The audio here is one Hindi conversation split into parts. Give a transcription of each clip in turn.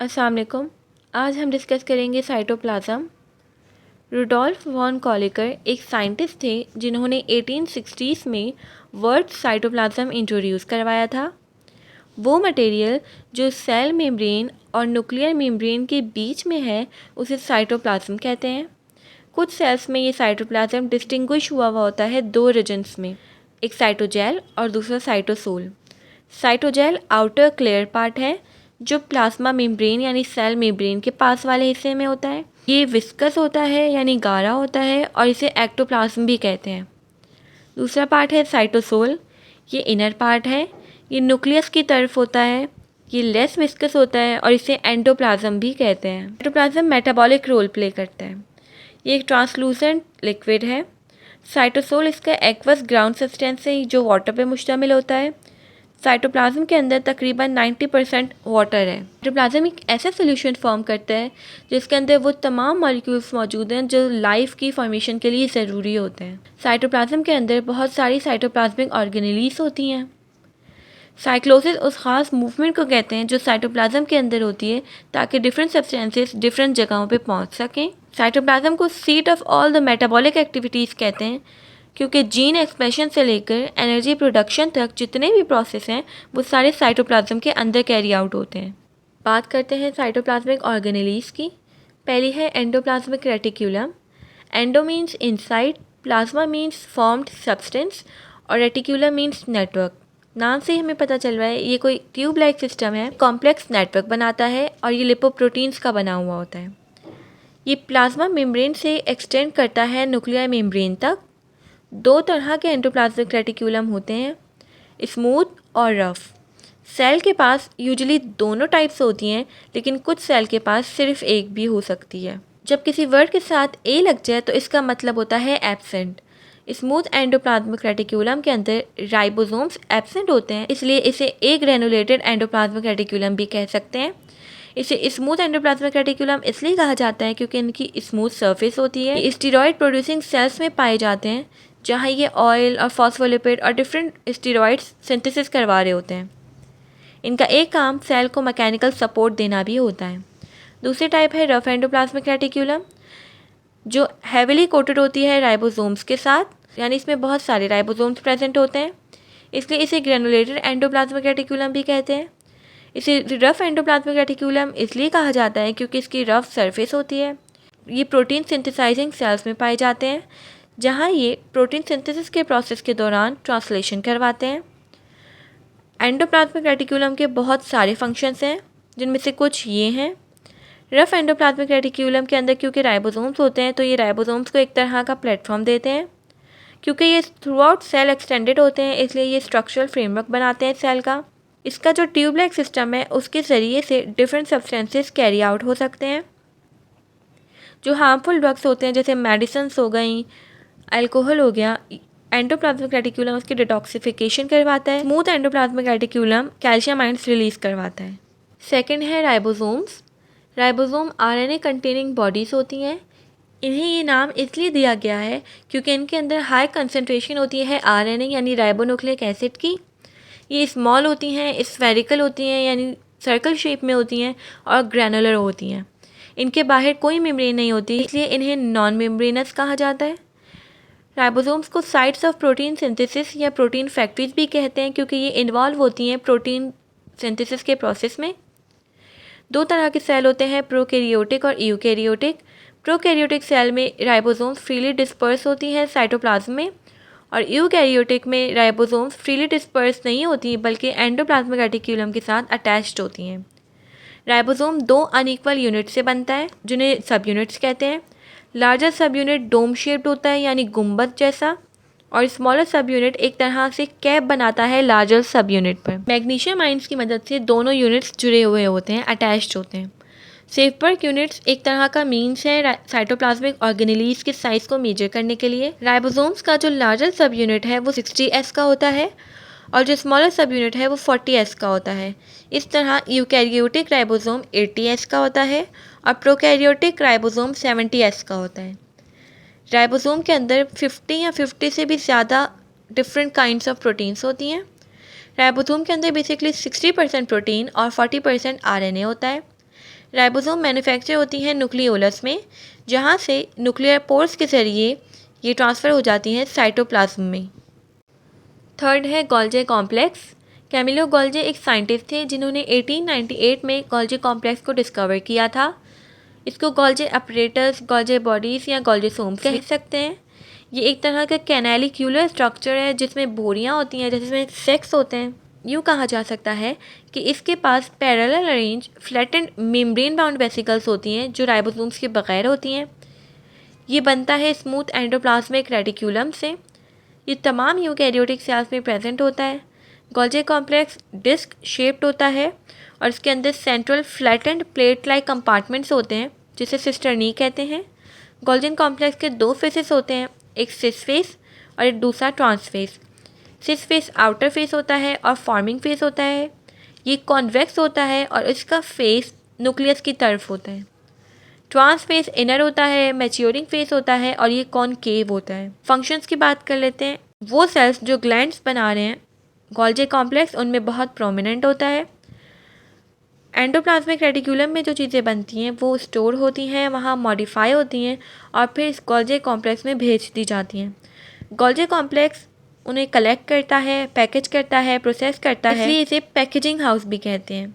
अस्सलाम वालेकुम। आज हम डिस्कस करेंगे साइटोप्लाज्म। रुडोल्फ वॉन कॉलिकर एक साइंटिस्ट थे जिन्होंने 1860s में वर्ड साइटोप्लाज्म इंट्रोड्यूस करवाया था। वो मटेरियल जो सेल मेम्ब्रेन और न्यूक्लियर मेम्ब्रेन के बीच में है उसे साइटोप्लाज्म कहते हैं। कुछ सेल्स में ये साइटोप्लाज्म डिस्टिंग्विश हुआ होता है दो रीजन्स में, एक साइटोजेल और दूसरा cytosol. Cytogel outer clear part है जो प्लाज्मा मेम्ब्रेन यानी सेल मेम्ब्रेन के पास वाले हिस्से में होता है। ये विस्कस होता है यानी गाढ़ा होता है और इसे एक्टोप्लाज्म भी कहते हैं। दूसरा पार्ट है साइटोसोल। ये इनर पार्ट है, ये न्यूक्लियस की तरफ होता है, ये लेस विस्कस होता है और इसे एंडोप्लाज्म भी कहते हैं। एंडोप्लाज्म मेटाबॉलिक रोल प्ले करता है। ये एक ट्रांसलूसेंट लिक्विड है। साइटोसोल इसका एक्वस ग्राउंड सब्सटेंस है जो वाटर पे मुश्तमिल होता है। साइटोप्लाज्म के अंदर तकरीबन 90% वाटर है। साइटोप्लाज्म एक ऐसा सोल्यूशन फॉर्म करता है जिसके अंदर वो तमाम मॉलिक्यूल्स मौजूद हैं जो लाइफ की फॉर्मेशन के लिए ज़रूरी होते हैं। साइटोप्लाज्म के अंदर बहुत सारी साइटोप्लाज्मिक ऑर्गेनेलीज होती हैं। साइक्लोसिस उस ख़ास मूवमेंट को कहते हैं जो साइटोप्लाज्म के अंदर होती है ताकि डिफरेंट सब्सटेंसेस डिफरेंट जगहों पे पहुंच सकें। साइटोप्लाज्म को seat of all the metabolic activities कहते हैं क्योंकि जीन एक्सप्रेशन से लेकर एनर्जी प्रोडक्शन तक जितने भी प्रोसेस हैं वो सारे साइटोप्लाज्म के अंदर कैरी आउट होते हैं। बात करते हैं साइटोप्लाज्मिक ऑर्गेनेलीज की। पहली है endoplasmic reticulum. Endo means inside, plasma means formed substance और रेटिक्यूलम मीन्स नेटवर्क। नाम से हमें पता चल रहा है ये कोई ट्यूब लाइक सिस्टम है, कॉम्प्लेक्स नेटवर्क बनाता है और ये लिपोप्रोटीन्स का बना हुआ होता है। ये प्लाज्मा मेम्ब्रेन से एक्सटेंड करता है न्यूक्लियर मेम्ब्रेन तक। दो तरह के एंडोप्लाज्मिक रेटिक्यूलम होते हैं, स्मूथ और रफ। सेल के पास यूजुअली दोनों टाइप्स होती हैं लेकिन कुछ सेल के पास सिर्फ एक भी हो सकती है। जब किसी वर्ड के साथ ए लग जाए तो इसका मतलब होता है एब्सेंट। स्मूथ एंडोप्लाज्मिक रेटिक्यूलम के अंदर राइबोसोम्स एब्सेंट होते हैं, इसलिए इसे ए ग्रेनुलेटेड एंडोप्लाज्मिक रेटिक्यूलम भी कह सकते हैं। इसे स्मूथ एंडोप्लाज्मिक रेटिक्यूलम इसलिए कहा जाता है क्योंकि इनकी स्मूथ सरफेस होती है। ये स्टीरॉयड प्रोड्यूसिंग सेल्स में पाए जाते हैं जहाँ ये ऑयल और फॉस्फोलिपिड और डिफरेंट स्टीरॉयड्स सिंथेसिस करवा रहे होते हैं। इनका एक काम सेल को मैकेनिकल सपोर्ट देना भी होता है। दूसरी टाइप है रफ एंडोप्लाज्मिक रेटिक्यूलम जो हैविली कोटेड होती है राइबोसोम्स के साथ, यानी इसमें बहुत सारे राइबोसोम्स प्रेजेंट होते हैं, इसलिए इसे ग्रेनुलेटेड एंडोप्लाज्मिक रेटिक्यूलम भी कहते हैं। इसे रफ एंडोप्लाज्मिक रेटिक्यूलम इसलिए कहा जाता है क्योंकि इसकी रफ सरफेस होती है। ये प्रोटीन सिंथेसाइजिंग सेल्स में पाए जाते हैं जहाँ ये प्रोटीन सिंथेसिस के प्रोसेस के दौरान ट्रांसलेशन करवाते हैं। एंडोप्लाज्मिक रेटिक्यूलम के बहुत सारे फंक्शंस हैं जिनमें से कुछ ये हैं। रफ एंडोप्लाज्मिक रेटिक्यूलम के अंदर क्योंकि राइबोसोम्स होते हैं तो ये राइबोसोम्स को एक तरह का प्लेटफॉर्म देते हैं। क्योंकि ये थ्रू आउट सेल एक्सटेंडेड होते हैं इसलिए ये स्ट्रक्चरल फ्रेमवर्क बनाते हैं सेल का। इसका जो ट्यूब लाइक सिस्टम है उसके ज़रिए से डिफरेंट सब्सटेंसेस कैरी आउट हो सकते हैं। जो हार्मफुल ड्रग्स होते हैं जैसे मेडिसिन्स हो गई, अल्कोहल हो गया, एंडोप्लाज्मिक रेटिक्यूलम उसकी डिटॉक्सिफिकेशन करवाता है। Smooth endoplasmic reticulum calcium ions release करवाता है। सेकंड है ribosomes. Ribosome RNA containing bodies होती हैं। इन्हें ये नाम इसलिए दिया गया है क्योंकि इनके अंदर हाई कंसनट्रेशन होती है आरएनए यानी राइबोन्यूक्लिक एसिड की। ये स्मॉल होती हैं, स्फेरिकल होती हैं यानी सर्कल शेप में होती हैं और ग्रैनुलर होती हैं। इनके बाहर कोई मेम्ब्रेन नहीं होती इसलिए इन्हें नॉन मेम्ब्रेनस कहा जाता है। राइबोसोम्स को साइट्स ऑफ प्रोटीन सिंथेसिस या प्रोटीन फैक्ट्रीज भी कहते हैं क्योंकि ये इन्वॉल्व होती हैं प्रोटीन सिंथेसिस के प्रोसेस में। दो तरह के सेल होते हैं, प्रोकैरियोटिक और यूकैरियोटिक। प्रोकैरियोटिक सेल में राइबोसोम्स फ्रीली डिस्पर्स होती हैं साइटोप्लाज्म में और यूकैरियोटिक में राइबोसोम्स फ्रीली डिस्पर्स नहीं होती बल्कि एंडोप्लाज्मिक रेटिक्यूलम के साथ अटैच्ड होती हैं। राइबोसोम दो अनइक्वल यूनिट से बनता है जिन्हें सब यूनिट्स कहते हैं। लार्जर सब यूनिट डोम शेप्ड होता है यानी गुंबद जैसा और स्मॉलर सब यूनिट एक तरह से कैप बनाता है लार्जर सब यूनिट पर। मैग्नीशियम आयंस की मदद से दोनों यूनिट्स जुड़े हुए होते हैं, अटैच्ड होते हैं। सेफबर्ग यूनिट्स एक तरह का मीन्स है साइटोप्लाज्मिक ऑर्गेनेलीज के साइज को मेजर करने के लिए। राइबोसोम्स का जो लार्जर सब यूनिट है वो 60S का होता है और जो स्मॉलर सब यूनिट है वो 40S का होता है। इस तरह यूकैरियोटिक राइबोसोम 80S का होता है और प्रोकैरियोटिक राइबोसोम 70S का होता है। राइबोसोम के अंदर 50 या 50 से भी ज़्यादा डिफरेंट काइंड्स ऑफ प्रोटीन्स होती हैं। राइबोसोम के अंदर बेसिकली 60% प्रोटीन और 40% आरएनए होता है। राइबोसोम मैन्युफैक्चर होती हैं न्यूक्लियोलस में, जहाँ से न्यूक्लियर पोर्स के ज़रिए ये ट्रांसफ़र हो जाती हैं साइटोप्लाज्म में। थर्ड है गोल्जी कॉम्प्लेक्स। कैमिलो गोल्जी एक साइंटिस्ट थे जिन्होंने 1898 में गोल्जी कॉम्प्लेक्स को डिस्कवर किया था। इसको गोल्जी अपरेटस, गोल्जी बॉडीज़ या गोल्जीसोम्स कह सकते हैं। ये एक तरह का कैनालिक्यूलर स्ट्रक्चर है जिसमें बोरियां होती हैं, जिसमें सेक्स होते हैं। यूँ कहा जा सकता है कि इसके पास parallel arrange flattened membrane bound vesicles होती हैं जो राइबोसोम्स के बगैर होती हैं। ये बनता है स्मूथ एंडोप्लाज्मिक रेटिक्यूलम से। ये तमाम यूकैरियोटिक सेल्स में प्रेजेंट होता है। गोल्जी कॉम्प्लेक्स डिस्क शेप्ड होता है और इसके अंदर central flattened plate like compartments होते हैं जिसे सिस्टर्नी कहते हैं। गोल्जी कॉम्प्लेक्स के दो फेसेस होते हैं, एक सिस फेस और एक दूसरा trans face. Cis face outer face होता है और फॉर्मिंग फेस होता है। ये कॉन्वेक्स होता है और इसका फेस न्यूक्लियस की तरफ होता है। ट्रांस फेस इनर होता है, मैच्योरिंग फेस होता है और ये कॉनकेव होता है। फंक्शंस की बात कर लेते हैं। वो सेल्स जो ग्लैंड्स बना रहे हैं गोल्जी कॉम्प्लेक्स उनमें बहुत प्रोमिनेंट होता है। एंडोप्लाज्मिक रेटिकुलम में जो चीज़ें बनती हैं वो स्टोर होती हैं, वहाँ मॉडिफाई होती हैं और फिर इस गोल्जी कॉम्प्लेक्स में भेज दी जाती हैं। गोल्जी कॉम्प्लेक्स उन्हें कलेक्ट करता है, पैकेज करता है, प्रोसेस करता है, इसलिए इसे पैकेजिंग हाउस भी कहते हैं।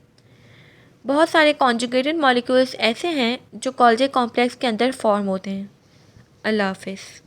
बहुत सारे कॉन्जुगेटेड मॉलिक्यूल्स ऐसे हैं जो गोल्जी कॉम्प्लेक्स के अंदर फॉर्म होते हैं। अल्लाह हाफिज़।